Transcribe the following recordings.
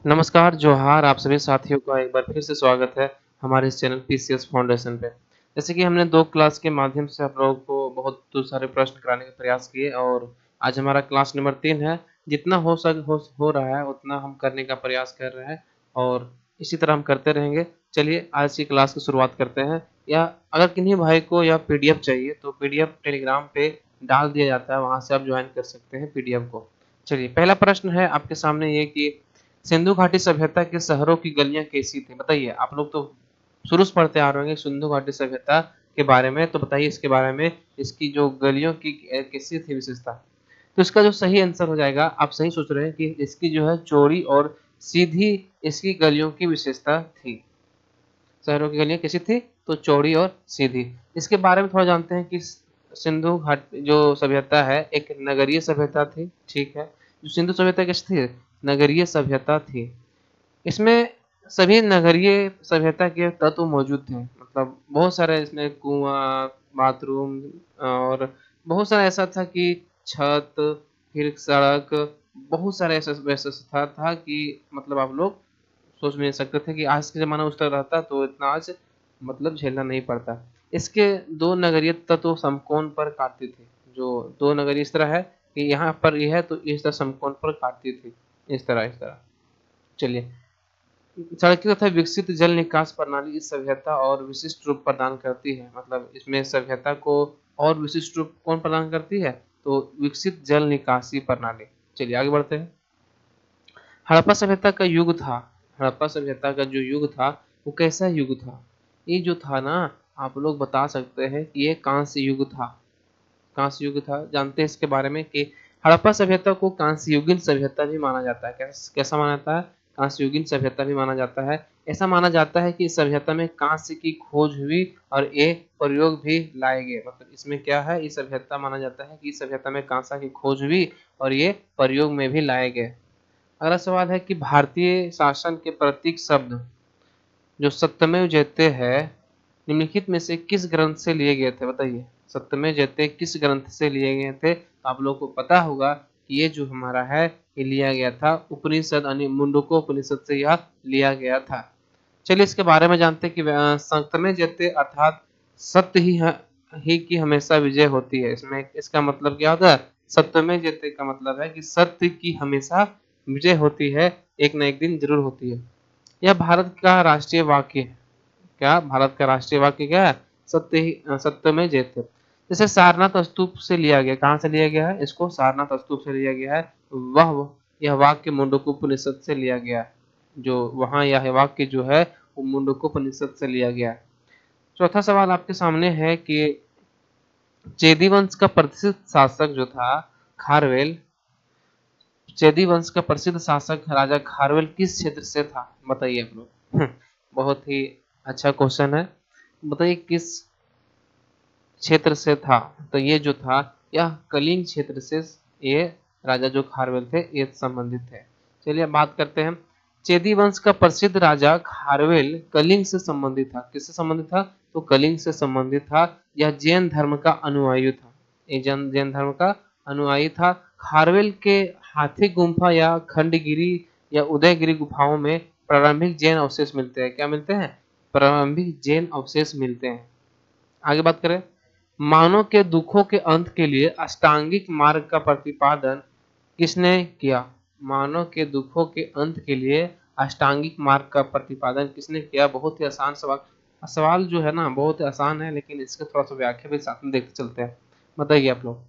नमस्कार, जोहार आप सभी साथियों का एक बार फिर से स्वागत है हमारे इस चैनल पीसीएस फाउंडेशन पे। जैसे कि हमने 2 क्लास के माध्यम से आप लोगों को बहुत सारे प्रश्न कराने का प्रयास किए और आज हमारा क्लास नंबर 3 है। जितना हो रहा है उतना हम करने का प्रयास कर रहे हैं और इसी तरह हम करते रहेंगे। चलिए आज की क्लास की शुरुआत करते हैं। या अगर किन्हीं भाई को यह पीडीएफ चाहिए तो पीडीएफ टेलीग्राम पे डाल दिया जाता है, वहाँ से आप ज्वाइन कर सकते हैं पीडीएफ को। चलिए पहला प्रश्न है आपके सामने ये कि सिंधु घाटी सभ्यता के शहरों की गलियां कैसी थी? बताइए। आप लोग तो शुरू से पढ़ते आ रहे होंगे सिंधु घाटी सभ्यता के बारे में, तो बताइए इसके बारे में, इसकी जो गलियों की कैसी थी विशेषता? तो इसका जो सही आंसर हो जाएगा, आप सही सोच रहे हैं कि इसकी जो है चौड़ी और सीधी इसकी गलियों की विशेषता थी। शहरों की गलियां कैसी थी? तो चौड़ी और सीधी। इसके बारे में थोड़ा जानते हैं कि सिंधु घाट जो सभ्यता है एक नगरीय सभ्यता थी। ठीक है। जो सिंधु सभ्यता कैसी थी? नगरीय सभ्यता थी। इसमें सभी नगरीय सभ्यता के तत्व मौजूद थे। मतलब बहुत सारे इसमें कुआं, बाथरूम और बहुत सारा ऐसा था कि छत, फिर सड़क, बहुत सारे ऐसा व्यवस्था था कि मतलब आप लोग सोच भी नहीं सकते थे कि आज के ज़माना उस तरह रहता तो इतना आज मतलब झेलना नहीं पड़ता। इसके दो नगरीय तत्व समकोण पर काटती थी। जो दो नगरीय इस तरह है कि यहाँ पर यह है तो इस तरह समकोण पर काटती थी। इस तरह। चलिए, सड़कें तथा विकसित जल निकास प्रणाली इस सभ्यता और विशिष्ट रूप प्रदान करती है। मतलब इसमें सभ्यता को और विशिष्ट रूप कौन प्रदान करती है? तो विकसित जल निकासी प्रणाली। चलिए आगे बढ़ते हैं। हड़प्पा सभ्यता का युग था। हड़प्पा सभ्यता का जो युग था वो कैसा युग था? ये जो था ना, आप लोग बता सकते हैं कि ये कांस्य युग था। कांस्य युग था। जानते हैं इसके बारे में कि हड़प्पा सभ्यता को कांस्ययुगीन सभ्यता भी माना जाता है। कैसा माना जाता है? कांस्ययुगीन सभ्यता भी माना जाता है। ऐसा माना जाता है कि इस सभ्यता में कांस्य की खोज हुई और ये प्रयोग भी लाए गए। मतलब इसमें क्या है, इस सभ्यता माना जाता है कि इस सभ्यता में कांस्य की खोज हुई और ये प्रयोग में भी लाए गए। अगला सवाल है कि भारतीय शासन के प्रतीक शब्द जो सत्यमेव जयते है निम्नलिखित में से किस ग्रंथ से लिए गए थे? बताइए। सत्यमेव जयते किस ग्रंथ से लिए गए थे? तो आप लोगों को पता होगा कि ये जो हमारा है ये लिया गया था उपनिषद यानी मुंडको उपनिषद से यह लिया गया था। चलिए इसके बारे में जानते हैं कि सत्यमेव जयते अर्थात सत्य ही की हमेशा विजय होती है। इसमें इसका मतलब क्या होता है? सत्यमेव जयते का मतलब है कि सत्य की हमेशा विजय होती है, एक न एक दिन जरूर होती है। यह भारत का राष्ट्रीय वाक्य है। क्या भारत का राष्ट्रीय वाक्य क्या है? सत्य में जयते। जैसे सारनाथ स्तूप से लिया गया। कहाँ से लिया गया है? इसको सारनाथ स्तूप से लिया गया है। वह यह वाक्य मुंडकोपनिषद से लिया गया है। जो वहाँ यह वाक्य जो है वो मुंडकोपनिषद से लिया गया है। चौथा सवाल आपके सामने है कि चेदी वंश का प्रसिद्ध शासक जो था खारवेल, चेदी वंश का प्रसिद्ध शासक राजा खारवेल किस क्षेत्र से था? बताइए आप लोग। बहुत ही अच्छा क्वेश्चन है। बताइए किस क्षेत्र से था? तो ये जो था यह कलिंग क्षेत्र से ये राजा जो खारवेल थे ये संबंधित थे। चलिए अब बात करते हैं। चेदी वंश का प्रसिद्ध राजा खारवेल कलिंग से संबंधित था। किससे संबंधित था? तो कलिंग से संबंधित था। यह जैन धर्म का अनुयायी था। ये जैन धर्म का अनुयायी था। खारवेल के हाथी गुम्फा या खंडगिरी या उदयगिरी गुफाओं में प्रारंभिक जैन अवशेष मिलते हैं। क्या मिलते हैं? प्रारंभिक जैन अवशेष मिलते हैं। आगे बात करें। मानव के दुखों के अंत के लिए अष्टांगिक मार्ग का प्रतिपादन किसने किया? मानव के दुखों के अंत के लिए अष्टांगिक मार्ग का प्रतिपादन किसने किया? बहुत ही आसान सवाल। सवाल जो है ना बहुत आसान है, लेकिन इसके थोड़ा सा व्याख्या भी साथ में देखते चलते हैं। बताइए आप लोग।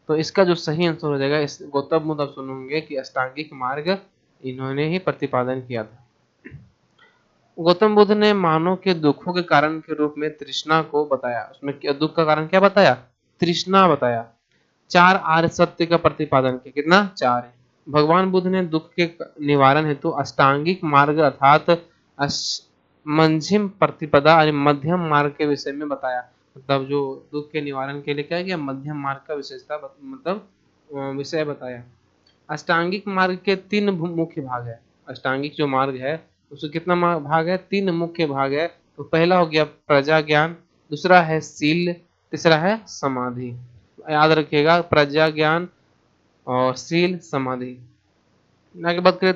तो इसका जो सही आंसर हो जाएगा, इस गौतम बुद्ध आप सुनेंगे कि अष्टांगिक मार्ग इन्होंने ही प्रतिपादन किया था। गौतम बुद्ध ने मानव के दुखों के कारण के रूप में तृष्णा को बताया। उसमें दुख का कारण क्या बताया? तृष्णा बताया। चार आर्य सत्य का प्रतिपादन किया। कितना? चार है। भगवान बुद्ध ने दुख के निवारण हेतु अष्टांगिक मार्ग अर्थात मंझिम प्रतिपदा और मध्यम मार्ग के विषय में बताया। मतलब जो दुख के निवारण के लिए क्या किया? मध्यम मार्ग का विशेषता मतलब विषय बताया। अष्टांगिक मार्ग के तीन मुख्य भाग है। अष्टांगिक जो मार्ग है उसके कितना भाग है? तीन मुख्य भाग है। तो पहला हो गया प्रजा ज्ञान, दूसरा है शील, तीसरा है समाधि। याद रखिएगा, प्रजा ज्ञान और शील समाधि। आगे बात करें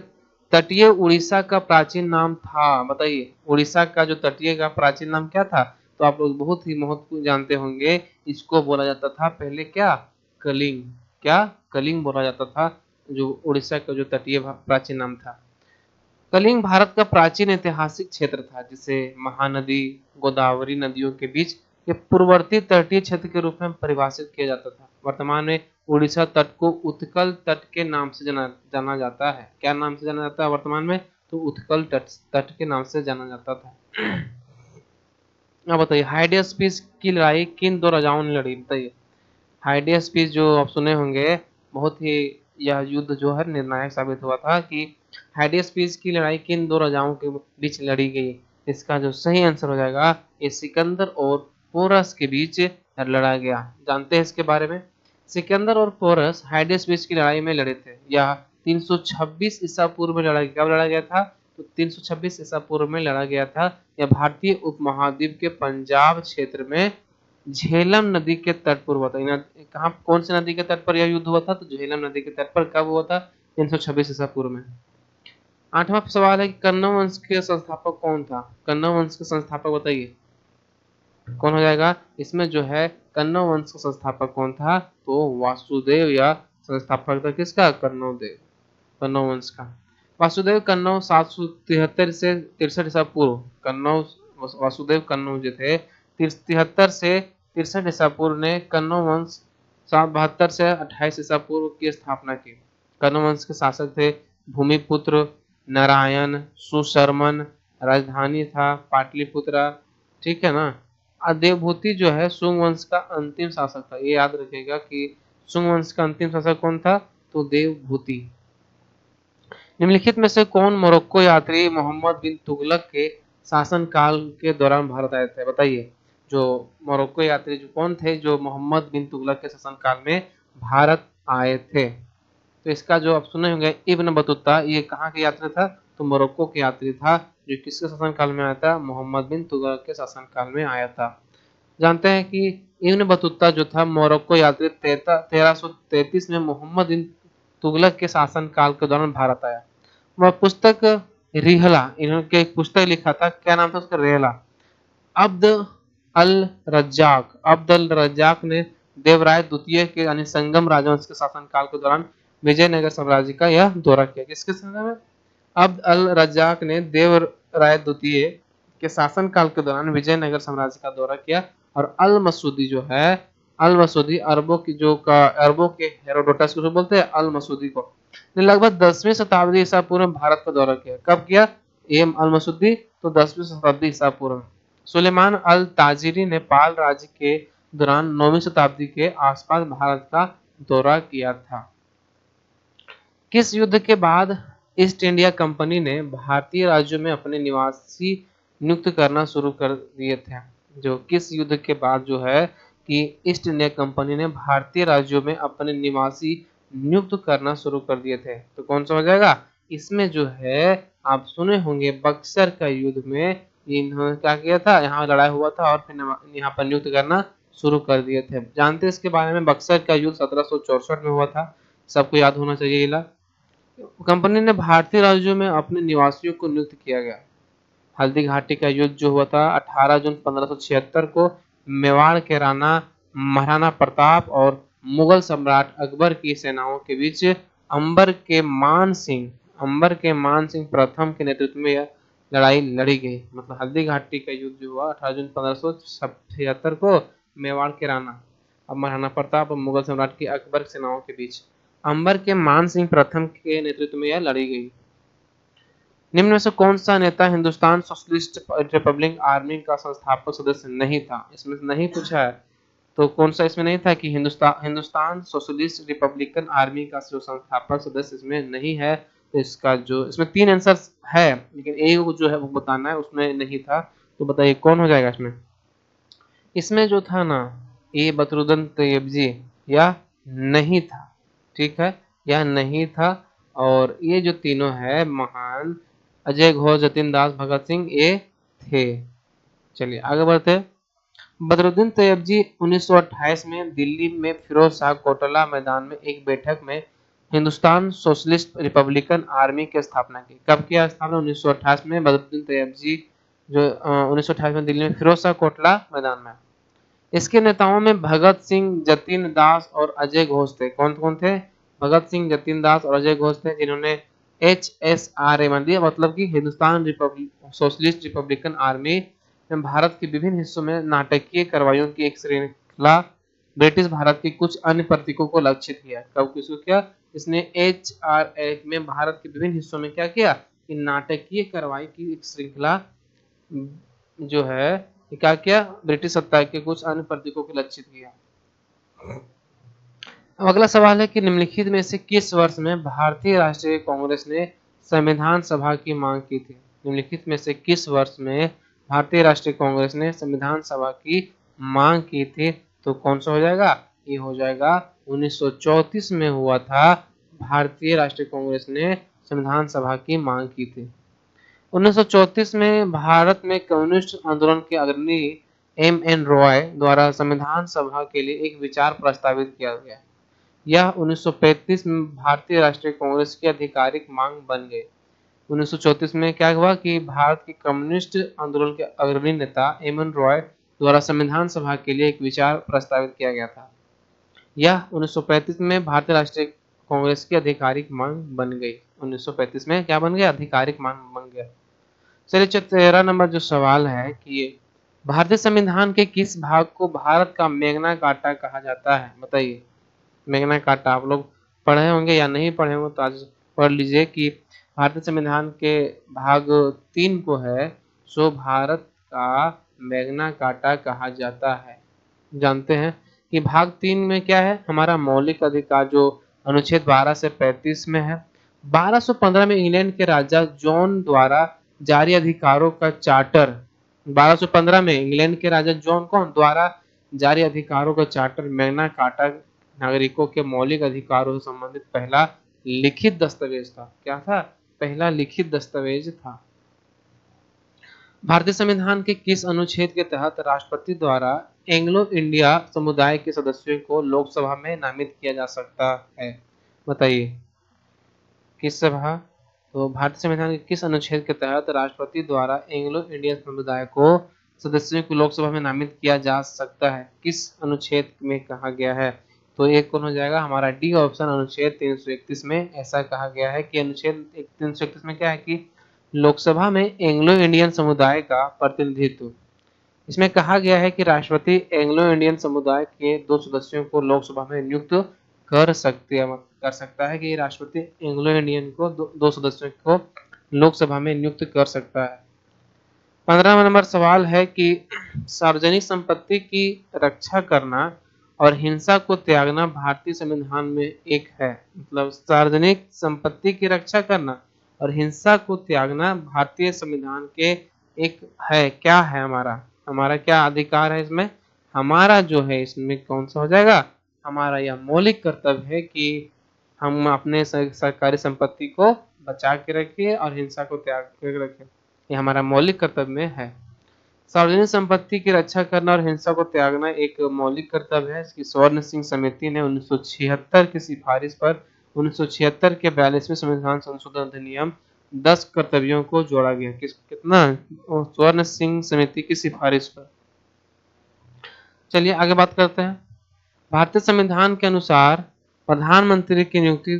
तटीय उड़ीसा का प्राचीन नाम था, बताइए उड़ीसा का जो तटीय का प्राचीन नाम क्या था? तो आप लोग बहुत ही महत्वपूर्ण जानते होंगे, इसको बोला जाता था पहले क्या? कलिंग। क्या? कलिंग बोला जाता था, जो उड़ीसा का जो तटीय प्राचीन नाम था। कलिंग भारत का प्राचीन ऐतिहासिक क्षेत्र था, जिसे महानदी गोदावरी नदियों के बीच के पूर्ववर्ती तटीय क्षेत्र के रूप में परिभाषित किया जाता था। वर्तमान में उड़ीसा तट को उत्कल तट के नाम से जाना जाता है। क्या नाम से जाना जाता है वर्तमान में? तो उत्कल तट के नाम से जाना जाता था। अब बताइए हाइडेस्पिस की लड़ाई किन दो राजाओं ने लड़ी? बताइए हाइडेस्पिस जो आप सुने होंगे, बहुत ही यह युद्ध जो है निर्णायक साबित हुआ था कि हाइडेस्पिस की लड़ाई किन दो राजाओं के बीच लड़ी गई। इसका जो सही आंसर हो जाएगा, ये सिकंदर और पोरस के बीच लड़ा गया। जानते हैं इसके बारे में? सिकंदर और पोरस हाइडेस्पिस की लड़ाई में लड़े थे। यह 326 ईसा पूर्व में लड़ा गया। कब लड़ा गया था? तो 326 ईसा पूर्व में लड़ा गया था। यह भारतीय उपमहाद्वीप के पंजाब क्षेत्र में झेलम नदी के तट पर हुआ था। कहाँ, कौन सी नदी के तट पर यह युद्ध हुआ था? तो झेलम नदी के तट पर। कब हुआ था? 326 ईसा पूर्व में। आठवां सवाल है कि कन्नौज वंश के संस्थापक कौन था? कन्नौज वंश के संस्थापक बताइए कौन हो जाएगा? इसमें जो है कन्नौज वंश का संस्थापक कौन था? तो वासुदेव, या संस्थापक था किसका? कन्नौदेव, कन्नौज वंश का। वासुदेव कन्नौज 773 से 63 ईसा पूर्व। कन्नौज वासुदेव कन्नौज जो थे 73 से 63 ईसा पूर्व ने कन्नौज वंश 772 से 28 ईसा पूर्व की स्थापना की। कन्नौज वंश के शासक थे भूमिपुत्र, नारायण, सुशर्मन। राजधानी था पाटलिपुत्रा। ठीक है ना। देवभूति जो है सुंग वंश का अंतिम शासक था। ये याद रखिएगा कि सुंग वंश का अंतिम शासक कौन था? तो देवभूति। निम्नलिखित में से कौन मोरक्को यात्री मोहम्मद बिन तुगलक के शासनकाल के दौरान भारत आए थे? बताइए जो मोरक्को यात्री जो कौन थे, जो मोहम्मद बिन तुगलक के शासनकाल में भारत आए थे? तो इसका जो आप सुने होंगे इब्न बतूता, ये कहाँ के यात्री था? तो मोरक्को के यात्री था। जो किसके शासनकाल में आया था? मोहम्मद बिन तुगलक के शासनकाल में आया था। जानते हैं कि इब्न बतूता जो था मोरक्को यात्री 1333 में मोहम्मद बिन तुगलक के शासनकाल के दौरान भारत आया। वह पुस्तक रिहला, इन्होंने एक पुस्तक लिखा था, क्या नाम था उसका? रिहला। अब्द अल रज्जाक, अब्द अल रज्जाक ने देवराय द्वितीय के यानी संगम राजवंश के शासनकाल के दौरान विजयनगर साम्राज्य का यह दौरा किया। किसके समय में? अब्द अल रज्जाक ने देवराय द्वितीय के शासनकाल के दौरान विजयनगर साम्राज्य का दौरा किया। और अल मसूदी जो है, अल मसूदी अरबों के हेरोडोटस को बोलते हैं, अल मसूदी को, ने लगभग 10वीं शताब्दी ईसा पूर्व में भारत का दौरा किया। कब किया ये अल मसूदी? तो 10वीं शताब्दी ईसा पूर्व में। सुलेमान अल ताजिरी ने पाल राज्य के दौरान 9वीं शताब्दी के आसपास भारत का दौरा किया था। किस युद्ध के बाद ईस्ट इंडिया कंपनी ने भारतीय राज्यों में अपने निवासी नियुक्त करना शुरू कर दिए थे? जो किस युद्ध के बाद जो है कि ईस्ट इंडिया कंपनी ने भारतीय राज्यों में अपने निवासी नियुक्त करना शुरू कर दिए थे? तो कौन सा हो जाएगा? इसमें जो है आप सुने होंगे बक्सर का युद्ध में इन्होंने क्या किया था? यहाँ लड़ाई हुआ था और फिर यहाँ पर नियुक्त करना शुरू कर दिए थे। जानते हैं इसके बारे में? बक्सर का युद्ध 1764 में हुआ था, सबको याद होना चाहिए। कंपनी ने भारतीय राज्यों में अपने निवासियों को नियुक्त किया गया। हल्दी घाटी का युद्ध जो हुआ था 18 जून 1576 को मेवाड़ के राणा महाराणा प्रताप और मुगल सम्राट अकबर की सेनाओं के बीच अंबर के मान सिंह प्रथम के नेतृत्व में यह लड़ाई लड़ी गई। मतलब हल्दी घाटी का युद्ध जो हुआ 18 जून 1576 को मेवाड़ के राणा और महाराणा प्रताप और मुगल सम्राट की अकबर सेनाओं के बीच अंबर के मान सिंह प्रथम के नेतृत्व में यह लड़ी गई। निम्न में से कौन सा नेता हिंदुस्तान सोशलिस्ट रिपब्लिक आर्मी का संस्थापक सदस्य नहीं था? इसमें नहीं पूछा है, तो कौन सा इसमें नहीं था कि हिंदुस्तान सोशलिस्ट रिपब्लिकन आर्मी का जो संस्थापक सदस्य इसमें नहीं है? तो इसका जो इसमें 3 आंसर है, लेकिन एक जो है वो बताना है, उसमें नहीं था। तो बताइए कौन हो जाएगा इसमें? इसमें जो था ना, ये बदरुद्दीन तैयबजी या नहीं था। ठीक है, यह नहीं था। और ये जो तीनों है महान अजय घोष, जतिन दास, भगत सिंह, ये थे। चलिए आगे बढ़ते। बदरुद्दीन तैयबजी 1928 में दिल्ली में फिरोज शाह कोटला मैदान में एक बैठक में हिंदुस्तान सोशलिस्ट रिपब्लिकन आर्मी की स्थापना की? कब किया स्थापना? 1928 में बदरुद्दीन तैयबजी जो 1928 में दिल्ली में फिरोज शाह कोटला मैदान में। इसके नेताओं में भगत सिंह, जतिन दास और अजय घोष थे। कौन कौन थे? भगत सिंह, जतिन दास और अजय घोष थे, जिन्होंने HSRA मान दिया, मतलब कि हिंदुस्तान सोशलिस्ट रिपब्लिकन आर्मी में भारत के विभिन्न हिस्सों में नाटकीय कार्रवाइयों की एक श्रृंखला ब्रिटिश भारत के कुछ अन्य प्रतीकों को लक्षित किया। कब किसको किया? इसने HRA में भारत के विभिन्न हिस्सों में क्या किया कि नाटकीय कार्रवाई की एक श्रृंखला जो है ये क्या किया? ब्रिटिश सत्ता के कुछ अन्य प्रतीकों को लक्षित किया। अब अगला सवाल है कि निम्नलिखित में से किस वर्ष में भारतीय राष्ट्रीय कांग्रेस ने संविधान सभा की मांग की थी? निम्नलिखित में से किस वर्ष में भारतीय राष्ट्रीय कांग्रेस ने संविधान सभा की मांग की थी? तो कौन सा हो जाएगा? ये हो जाएगा 1934 में हुआ था। भारतीय राष्ट्रीय कांग्रेस ने संविधान सभा की मांग की थी। 1934 में भारत में कम्युनिस्ट आंदोलन के अग्रणी M.N. रॉय द्वारा संविधान सभा के लिए एक विचार प्रस्तावित किया गया। यह 1935 में भारतीय राष्ट्रीय कांग्रेस की आधिकारिक मांग बन गई। 1934 में क्या हुआ कि भारत के कम्युनिस्ट आंदोलन के अग्रणी नेता M.N. रॉय द्वारा संविधान सभा के लिए एक विचार प्रस्तावित किया गया था। यह 1935 में भारतीय राष्ट्रीय कांग्रेस की आधिकारिक मांग बन गई। 1935 में क्या बन गया? आधिकारिक मांग बन गया। चलिए 13 नंबर जो सवाल है कि भारतीय संविधान के किस भाग को भारत का मैग्ना कार्टा कहा जाता है? बताइए। मैग्ना कार्टा आप लोग पढ़े होंगे या नहीं पढ़े होंगे तो आज पढ़ लीजिए कि भारतीय संविधान के भाग 3 को है सो भारत का मैग्ना कार्टा कहा जाता है। जानते हैं कि भाग 3 में क्या है? हमारा मौलिक अधिकार जो अनुच्छेद 12 से 35 में है। 1215 में इंग्लैंड के राजा जॉन द्वारा जारी अधिकारों का चार्टर, 1215 में इंग्लैंड के राजा जॉन कौन द्वारा जारी अधिकारों का चार्टर मैग्ना कार्टा नागरिकों के मौलिक अधिकारों से संबंधित पहला लिखित दस्तावेज था। क्या था? पहला लिखित दस्तावेज था। भारतीय संविधान के किस अनुच्छेद के तहत राष्ट्रपति द्वारा एंग्लो इंडिया समुदाय के सदस्यों को लोकसभा में नामित किया जा सकता है? बताइए। किस सभा? तो भारतीय संविधान के किस अनुच्छेद के तहत राष्ट्रपति द्वारा एंग्लो इंडियन समुदाय को सदस्यों को लोकसभा में नामित किया जा सकता है? किस अनुच्छेद में कहा गया है? तो एक कौन हो जाएगा? हमारा डी ऑप्शन, अनुच्छेद 331 में ऐसा कहा गया है कि अनुच्छेद 331 में क्या है कि लोकसभा में एंग्लो इंडियन समुदाय का प्रतिनिधित्व। इसमें कहा गया है कि राष्ट्रपति एंग्लो इंडियन समुदाय के 2 सदस्यों को लोकसभा में नियुक्त कर सकता है कि राष्ट्रपति एंग्लो इंडियन को 2 सदस्यों को लोकसभा में नियुक्त कर सकता है। 15वां नंबर सवाल है कि सार्वजनिक संपत्ति की रक्षा करना और हिंसा को त्यागना भारतीय संविधान में एक है। मतलब सार्वजनिक संपत्ति की रक्षा करना और हिंसा को त्यागना भारतीय संविधान के एक है। क्या है? हमारा क्या अधिकार है इसमें? हमारा जो है इसमें कौन सा हो जाएगा? हमारा यह मौलिक कर्तव्य है कि हम अपने सरकारी संपत्ति को बचा के रखें और हिंसा को त्याग के रखें। ये हमारा मौलिक कर्तव्य में है। सार्वजनिक संपत्ति की रक्षा करना और हिंसा को त्यागना एक मौलिक कर्तव्य है। इसकी स्वर्ण सिंह समिति ने 1976 की सिफारिश पर 1976 के 42वें संविधान संशोधन अधिनियम 10 कर्तव्यों को जोड़ा गया। कितना? स्वर्ण सिंह समिति की सिफारिश पर। चलिए आगे बात करते हैं। भारतीय संविधान के अनुसार प्रधानमंत्री की नियुक्ति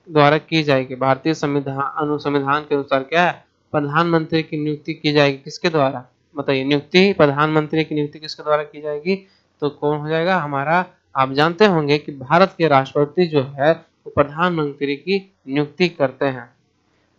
द्वारा की जाएगी। भारतीय संविधान के अनुसार क्या है? प्रधानमंत्री की नियुक्ति की जाएगी। किसके द्वारा? बताइए। नियुक्ति प्रधानमंत्री की नियुक्ति किसके द्वारा की जाएगी? तो कौन हो जाएगा? हमारा, आप जानते होंगे कि भारत के राष्ट्रपति जो है वो प्रधानमंत्री की नियुक्ति करते हैं।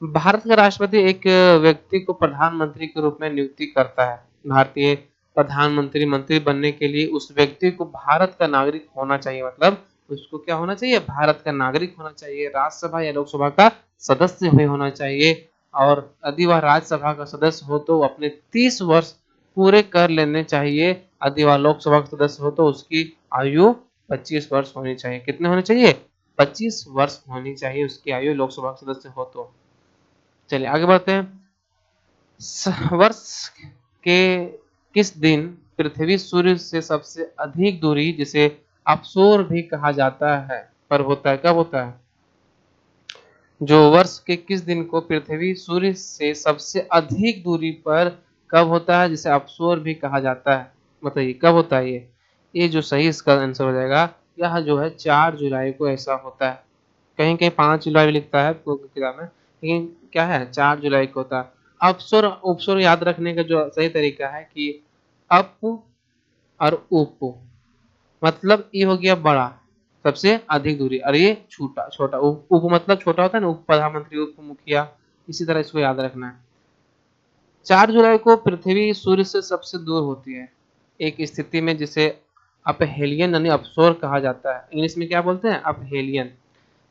भारत का राष्ट्रपति एक व्यक्ति को प्रधानमंत्री के रूप में नियुक्ति करता है। भारतीय प्रधानमंत्री मंत्री बनने के लिए उस व्यक्ति को भारत का नागरिक होना चाहिए। मतलब उसको क्या होना चाहिए? भारत का नागरिक होना चाहिए। राज्यसभा या लोकसभा का सदस्य भी होना चाहिए और यदि वह राज्यसभा का सदस्य हो तो अपने 30 वर्ष पूरे कर लेने चाहिए। यदि वह लोकसभा का सदस्य हो तो उसकी आयु 25 वर्ष होनी चाहिए। कितने होने चाहिए? 25 वर्ष होनी चाहिए उसकी आयु, लोकसभा का सदस्य हो तो। चलिए आगे बढ़ते हैं। वर्ष के किस दिन पृथ्वी सूर्य से सबसे अधिक दूरी, जिसे अवसोर भी कहा जाता है, पर होता है? कब होता है? जो वर्ष के किस दिन को पृथ्वी सूर्य से सबसे अधिक दूरी पर कब होता है, जिसे अवसोर भी कहा जाता है? बताइए कब होता है ये जो सही इसका आंसर हो जाएगा, यह जो है 4 जुलाई को ऐसा होता है। कहीं कहीं 5 जुलाई भी लिखता है किताब में, लेकिन क्या है 4 जुलाई को होता है। अवसर उपसर्ग याद रखने का जो सही तरीका है कि अप और उप, मतलब ये हो गया बड़ा, सबसे अधिक दूरी, और ये छोटा छोटा, उप मतलब छोटा होता है ना, उप प्रधानमंत्री, उप मुखिया, इसी तरह इसको याद रखना है। 4 जुलाई को पृथ्वी सूर्य से सबसे दूर होती है, एक स्थिति में जिसे अपहेलियन यानी अपसोर कहा जाता है। इंग्लिश में क्या बोलते हैं? अपहेलियन।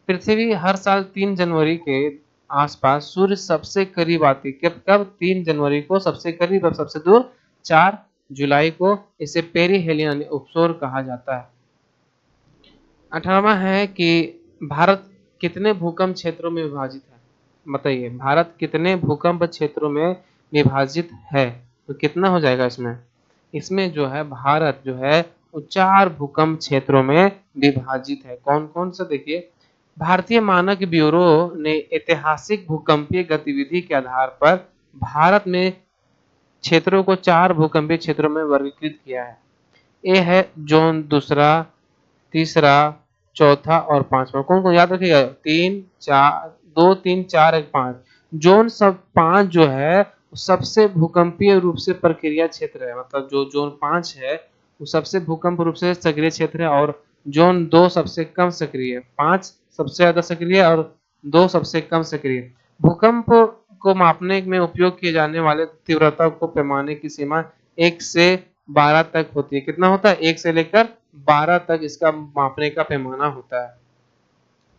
पृथ्वी हर साल 3 जनवरी के आसपास सूर्य सबसे करीब आती है। कब? 3 जनवरी को सबसे करीब और सबसे दूर 4 जुलाई को। इसे पेरीहेलियन यानी उपसौर कहा जाता है। 18वां है कि भारत कितने भूकंप क्षेत्रों में विभाजित है? बताइए भारत कितने भूकंप क्षेत्रों में विभाजित है? तो कितना हो जाएगा इसमें? इसमें जो है भारत जो है वो 4 भूकंप क्षेत्रों में विभाजित है। कौन कौन सा? देखिए, भारतीय मानक ब्यूरो ने ऐतिहासिक भूकंपीय गतिविधि के आधार पर भारत में क्षेत्रों को 4 भूकंपीय क्षेत्रों में वर्गीकृत किया है। ए है जोन दूसरा, तीसरा, चौथा और पांचवा। कौन कौन याद रखिएगा? 3 4 2 3 4 1 5। जोन सब 5 जो है सबसे भूकंपीय रूप से प्रक्रिया क्षेत्र है, मतलब जो जोन 5 है वो सबसे भूकंप रूप से सक्रिय क्षेत्र है, और जोन 2 सबसे कम सक्रिय, 5 सबसे ज्यादा सक्रिय और 2 सबसे कम सक्रिय। भूकंप को मापने में उपयोग किए जाने वाले तीव्रता को पैमाने की सीमा 1 से 12 तक होती है। कितना होता है? 1 से लेकर 12 तक इसका मापने का पैमाना होता है।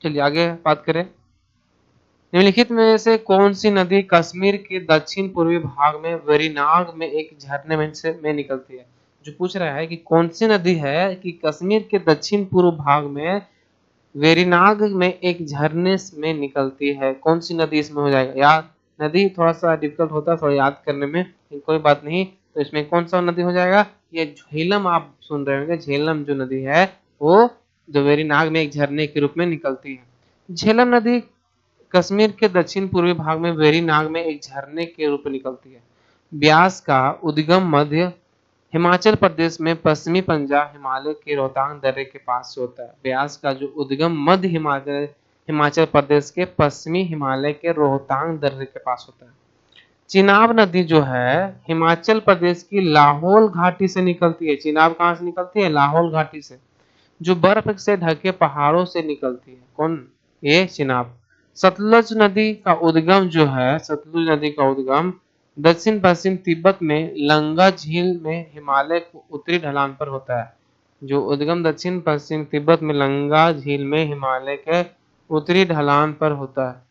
चलिए आगे बात करें। निम्नलिखित में से कौन सी नदी कश्मीर के दक्षिण पूर्वी भाग में वेरीनाग में एक झरने में निकलती है? जो पूछ रहा है कि कौन सी नदी है कि कश्मीर के दक्षिण पूर्व भाग में वेरीनाग में एक झरने में निकलती है। कौन सी नदी इसमें हो जाएगा? याद, नदी थोड़ा सा डिफिकल्ट होता है थोड़ा याद करने में, कोई बात नहीं। तो इसमें कौन सा नदी हो जाएगा? ये झेलम आप सुन रहे होंगे, झेलम जो नदी है वो जो वेरीनाग में एक झरने के रूप में निकलती है। झेलम नदी कश्मीर के दक्षिण पूर्वी भाग में वेरीनाग में एक झरने के रूप में निकलती है। ब्यास का उद्गम मध्य हिमाचल प्रदेश में पश्चिमी पंजाब हिमालय के रोहतांग दर्रे के पास से होता है। ब्यास का जो उद्गम मध्य हिमाचल हिमाचल प्रदेश के पश्चिमी हिमालय के रोहतांग दर्रे के पास होता है। चिनाब नदी जो है हिमाचल प्रदेश की लाहौल घाटी से निकलती है। चिनाब कहाँ से निकलती है? लाहौल घाटी से, जो बर्फ से ढके पहाड़ों से निकलती है। कौन? ये चिनाब। सतलज नदी का उद्गम जो है, सतलुज नदी का उद्गम दक्षिण पश्चिम तिब्बत में लंगा झील में हिमालय को उत्तरी ढलान पर होता है। जो उद्गम दक्षिण पश्चिम तिब्बत में लंगा झील में हिमालय के उत्तरी ढलान पर होता है।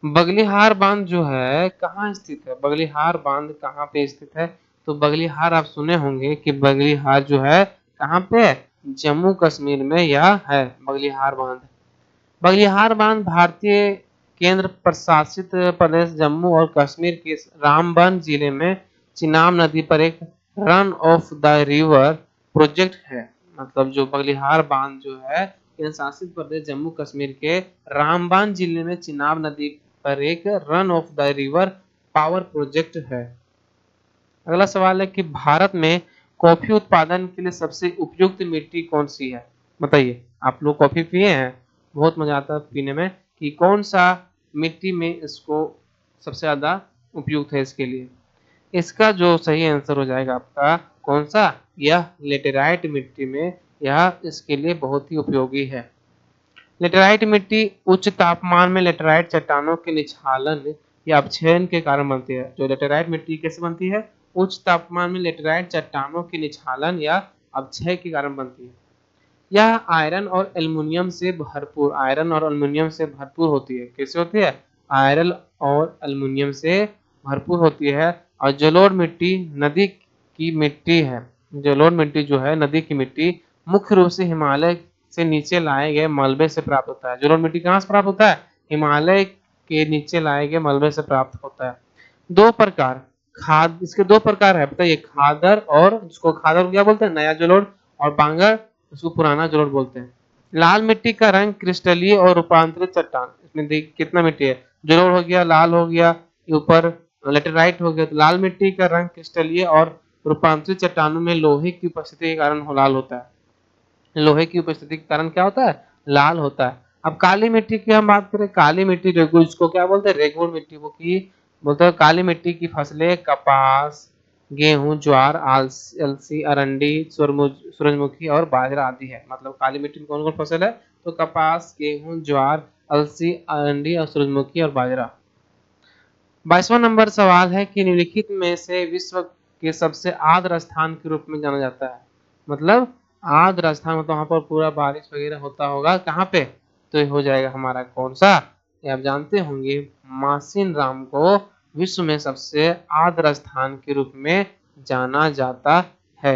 बगलिहार बांध जो है कहाँ स्थित है? बगलिहार बांध कहाँ पे स्थित है? तो बगलिहार आप सुने होंगे कि बगलिहार जो है कहाँ पे है? जम्मू कश्मीर में यह है बगलिहार बांध। बगलिहार बांध भारतीय केंद्र प्रशासित प्रदेश जम्मू और कश्मीर के रामबन जिले में चिनाब नदी पर एक run of the river project है। मतलब जो बगलिहार बांध जो है केंद्र शासित प्रदेश जम्मू कश्मीर के रामबन जिले में चिनाब नदी पर एक run of the river power project है। अगला सवाल है कि भारत में कॉफी उत्पादन के लिए सबसे उपयुक्त मिट्टी कौन सी है? बताइए, आप लोग कॉफी पिए हैं, बहुत मजा आता है पीने में, कि कौन सा मिट्टी में इसको सबसे ज्यादा उपयुक्त है इसके लिए? इसका जो सही आंसर हो जाएगा आपका कौन सा? यह लेटेराइट मिट्टी में यह इसके लिए बहुत ही उपयोगी है। लेटेराइट मिट्टी उच्च तापमान में लेटेराइट चट्टानों के निक्षालन या अपक्षयन के कारण बनती है। जो लेटेराइट मिट्टी कैसे बनती है? उच्च तापमान में लेटेराइट चट्टानों के निक्षालन या अपक्षय के कारण बनती है। यह आयरन और एल्युमिनियम से भरपूर होती है। कैसे होती है? आयरन और एल्युमिनियम से भरपूर होती है। और जलोढ़ मिट्टी नदी की मिट्टी है। जलोढ़ मिट्टी जो है नदी की मिट्टी मुख्य रूप से हिमालय से नीचे लाए गए मलबे से प्राप्त होता है। जलोढ़ मिट्टी कहाँ से प्राप्त होता है? हिमालय के नीचे लाए गए मलबे से प्राप्त होता है। दो प्रकार खाद इसके दो प्रकार है, बताइए। खादर, और जिसको खादर क्या बोलते हैं? नया जलोढ़, और बांगर उसको पुराना जलोढ़ बोलते हैं। लाल मिट्टी का रंग क्रिस्टलीय और रूपांतरित चट्टान। इसमें देख कितना मिट्टी है, जलोढ़ हो गया, लाल हो गया, ये ऊपर लेटेराइट हो गया। तो लाल मिट्टी का रंग क्रिस्टलीय और रूपांतरित चट्टानों में लोहे की उपस्थिति के कारण लाल होता है। लोहे की उपस्थिति के कारण क्या होता है, लाल होता है। अब काली मिट्टी की हम बात करें, काली मिट्टी रेगुड़, इसको क्या बोलते हैं, रेगुड़ मिट्टी। वो की बोलते हैं काली मिट्टी की फसलें कपास, गेहूं, ज्वार, अलसी, अरंडी, सूरजमुखी और बाजरा आदि है। मतलब काली मिट्टी में कौन कौन फसल है, तो कपास, गेहूं, ज्वार, अलसी, अरंडी और सूरजमुखी और बाजरा। 22वां नंबर सवाल है कि निम्नलिखित में से विश्व के सबसे आर्द्र स्थान के रूप में जाना जाता है। मतलब आर्द्र स्थान मतलब वहां पर पूरा बारिश वगैरह होता होगा, कहाँ पे, तो ये हो जाएगा हमारा कौन सा, ये आप जानते होंगे, मासिन राम को विश्व में सबसे आर्द्र स्थान के रूप में जाना जाता है।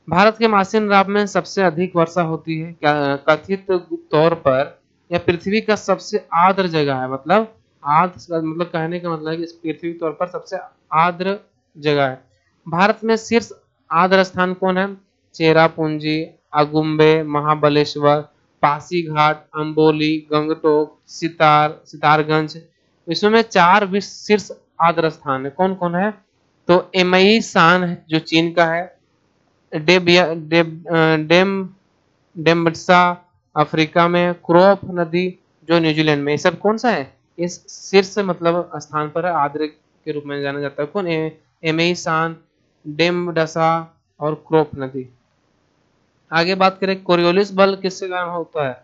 भारत के मासिन राम में सबसे अधिक वर्षा होती है, क्या कथित तौर पर यह पृथ्वी का सबसे आर्द्र जगह है। मतलब आर्द्र मतलब कहने का मतलब है कि इस पृथ्वी तौर पर सबसे आर्द्र जगह है। भारत में शीर्ष आर्द्र स्थान कौन है, चेरापूंजी, अगुम्बे, महाबलेश्वर, पासीघाट, अम्बोली, गंगटोक, सितारगंज। इसमें चार विश्व शीर्ष आर्द्र स्थान है, कौन कौन है, तो एमई शान जो चीन का है, डेबिया डेब डेम डेम्बसा अफ्रीका में, क्रोप नदी जो न्यूजीलैंड में। ये सब कौन सा है, इस शीर्ष मतलब स्थान पर है, आर्द्र के रूप में जाना जाता है। कौन, एमेईसान, डेमडसा और क्रोप नदी। आगे बात करें, कोरियोलिस बल किसके कारण होता है,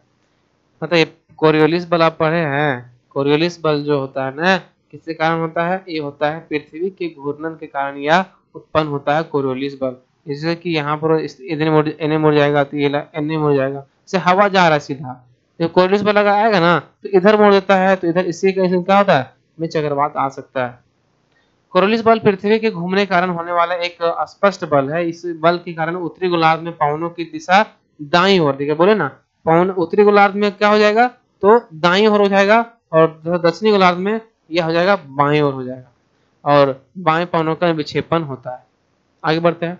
मतलब ये कोरियोलिस बल आप पढ़े हैं, कोरियोलिस बल जो होता है ना, किसके कारण होता है, ये होता है पृथ्वी के घूर्णन के कारण यह उत्पन्न होता है कोरियोलिस बल। जैसे कि यहाँ पर इधर एने मुड़ जाएगा तो ये एने मुड़ जाएगा, जैसे हवा जा रहा है सीधा, तो कोरियोलिस बल अगर आएगा ना तो इधर मुड़ देता है, तो इधर इसी का क्या होता है, में चक्रवात आ सकता है। कोरियोलिस बल पृथ्वी के घूमने के कारण होने वाला एक स्पष्ट बल है। इस बल के कारण उत्तरी गोलार्ध में पवनों की दिशा दाईं ओर, देखिए बोले ना, पवन उत्तरी गोलार्ध में क्या हो जाएगा, तो दाईं ओर हो जाएगा, और दक्षिणी गोलार्ध में यह हो जाएगा बाईं ओर हो जाएगा, और बाएं पवनों का विक्षेपण होता है। आगे बढ़ते हैं,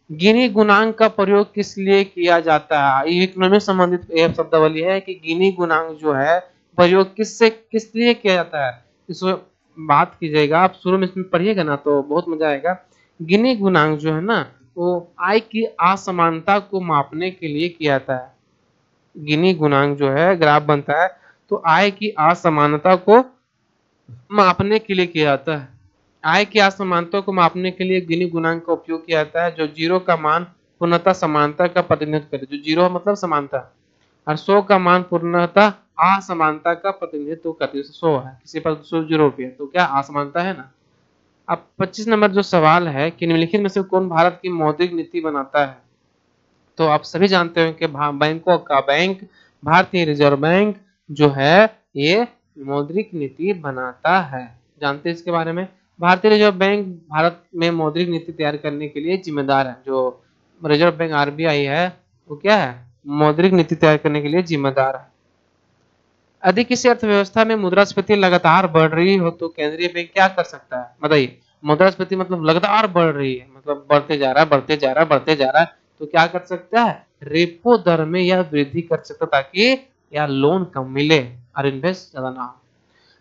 गिनी गुणांक का प्रयोग किस लिए किया जाता है, ये इकोनॉमिक संबंधित यह शब्दावली है कि गिनी गुणांक जो है प्रयोग किस लिए किया जाता है, इसमें बात कीजिएगा आप शुरू में इसमें पढ़िएगा ना तो बहुत मजा आएगा। गिनी गुणांक जो है ना वो आय की असमानता को मापने के लिए किया जाता है। गिनी गुणांक जो है ग्राफ बनता है तो आय की असमानता को मापने के लिए किया जाता है। आय की असमानता को मापने के लिए गिनी गुणांक का उपयोग किया जाता है, जो जीरो का मान पूर्णतः समानता का प्रतिनिधित्व करे, जो जीरो मतलब समानता, और 100 का मान पूर्णतः असमानता का प्रतिनिधित्व करती है। 100 है, किसी पर 100 जीरो पे तो क्या असमानता है ना। अब 25 नंबर जो सवाल है कि निम्नलिखित में से कौन भारत की मौद्रिक नीति बनाता है, तो आप सभी जानते हो कि बैंकों का बैंक भारतीय रिजर्व बैंक जो है ये मौद्रिक नीति बनाता है। जानते हैं इसके बारे में, भारतीय रिजर्व बैंक भारत में मौद्रिक नीति तैयार करने के लिए जिम्मेदार है। जो रिजर्व बैंक आरबीआई है वो क्या है, मौद्रिक नीति तैयार करने के लिए जिम्मेदार है। यदि किसी अर्थव्यवस्था में मुद्रास्फीति लगातार बढ़ रही हो तो केंद्रीय बैंक क्या कर सकता है, बताइए। मुद्रास्फीति मतलब लगातार बढ़ रही है, मतलब बढ़ते जा रहा है, बढ़ते जा रहा है, बढ़ते जा रहा है, तो क्या कर सकता है, रेपो दर में यह वृद्धि कर सकता है ताकि यह लोन कम मिले और इन्वेस्ट ज्यादा ना हो।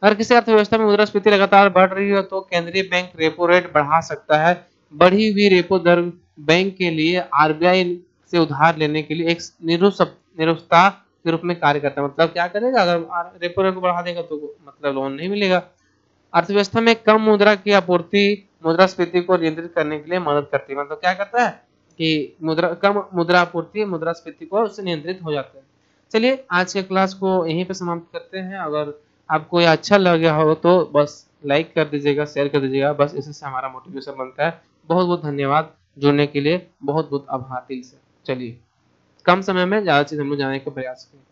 अगर किसी अर्थव्यवस्था में मुद्रास्फीति लगातार बढ़ रही हो तो केंद्रीय बैंक रेपो रेट बढ़ा सकता है। बढ़ी हुई रेपो दर बैंक के लिए आरबीआई से उधार लेने के लिए एक निरुपता के रूप में कार्य करता है। मतलब क्या करेगा, अगर रेपो रेट को बढ़ा देगा तो मतलब लोन नहीं मिलेगा। अर्थव्यवस्था में कम मुद्रा की आपूर्ति मुद्रास्फीति को नियंत्रित करने के लिए मदद करती है। मतलब क्या करता है कि कम मुद्रा आपूर्ति मुद्रास्फीति को उससे नियंत्रित हो जाता है। चलिए आज के क्लास को यहीं पे समाप्त करते हैं। अगर आपको ये अच्छा लगा हो तो बस लाइक कर दीजिएगा, शेयर कर दीजिएगा, बस इससे हमारा मोटिवेशन बनता है। बहुत बहुत धन्यवाद जुड़ने के लिए, बहुत बहुत आभार दिल से। चलिए कम समय में ज़्यादा चीज़ हम लोग जानने का प्रयास करें।